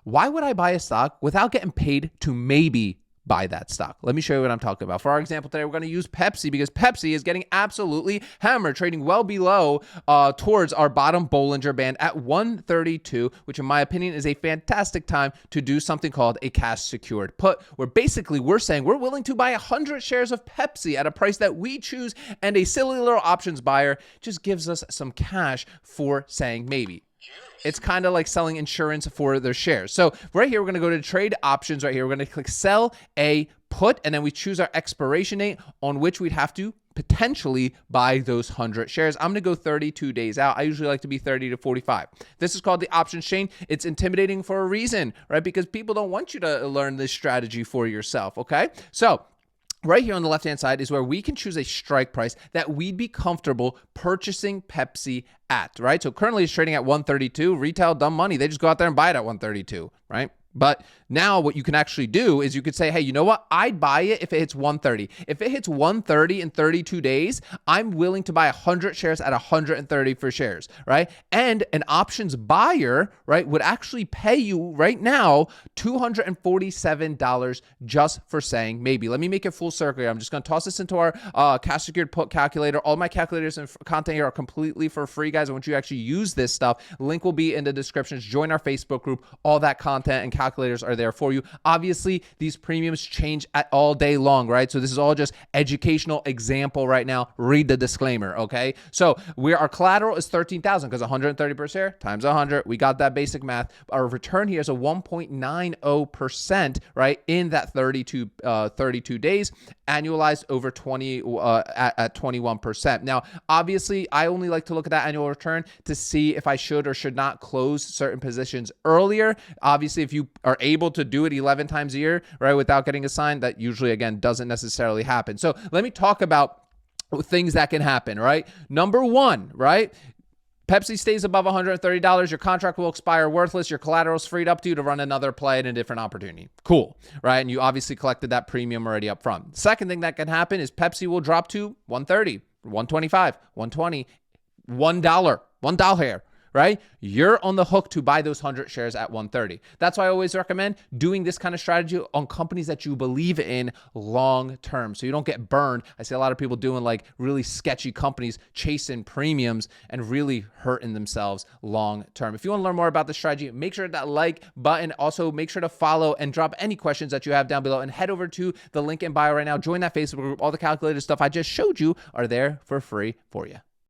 why would I buy a stock without getting paid to maybe buy that stock? Let me show you what I'm talking about. For our example today, we're going to use Pepsi because Pepsi is getting absolutely hammered, trading well below towards our bottom Bollinger Band at 132, which in my opinion is a fantastic time to do something called a cash secured put, where basically we're saying we're willing to buy 100 shares of Pepsi at a price that we choose, and a silly little options buyer just gives us some cash for saying maybe. It's kind of like selling insurance for their shares. So right here, we're going to go to trade options right here. We're going to click sell a put, and then we choose our expiration date on which we'd have to potentially buy those 100 shares. I'm going to go 32 days out. I usually like to be 30 to 45. This is called the options chain. It's intimidating for a reason, right? Because people don't want you to learn this strategy for yourself, okay? So right here on the left-hand side is where we can choose a strike price that we'd be comfortable purchasing Pepsi at, right? So currently it's trading at 132. Retail, dumb money. They just go out there and buy it at 132, right? But now what you can actually do is you could say, hey, you know what? I'd buy it if it hits 130. If it hits 130 in 32 days, I'm willing to buy 100 shares at 130 for shares, right? And an options buyer, right, would actually pay you right now $247 just for saying maybe. Let me make it full circle here. I'm just going to toss this into our cash secured put calculator. All my calculators and content here are completely for free, guys. I want you to actually use this stuff. Link will be in the descriptions. Join our Facebook group. All that content and calculators are there for you. Obviously, these premiums change all day long, right? So this is all just educational example right now. Read the disclaimer, okay? So our collateral is 13,000 because 130 per share times 100. We got that basic math. Our return here is a 1.90%, right? In that 32 days, annualized over 20 at 21%. Now, obviously, I only like to look at that annual return to see if I should or should not close certain positions earlier. Obviously, if you are able to do it 11 times a year, right, without getting assigned, that usually, again, doesn't necessarily happen. So let me talk about things that can happen, right? Number one, right? Pepsi stays above $130, your contract will expire worthless, your collateral's freed up to you to run another play in a different opportunity. Cool, right? And you obviously collected that premium already up front. Second thing that can happen is Pepsi will drop to 130, 125, 120, $1 right? You're on the hook to buy those 100 shares at 130. That's why I always recommend doing this kind of strategy on companies that you believe in long term, so you don't get burned. I see a lot of people doing like really sketchy companies, chasing premiums and really hurting themselves long term. If you want to learn more about this strategy, make sure that like button. Also, make sure to follow and drop any questions that you have down below, and head over to the link in bio right now. Join that Facebook group. All the calculated stuff I just showed you are there for free for you.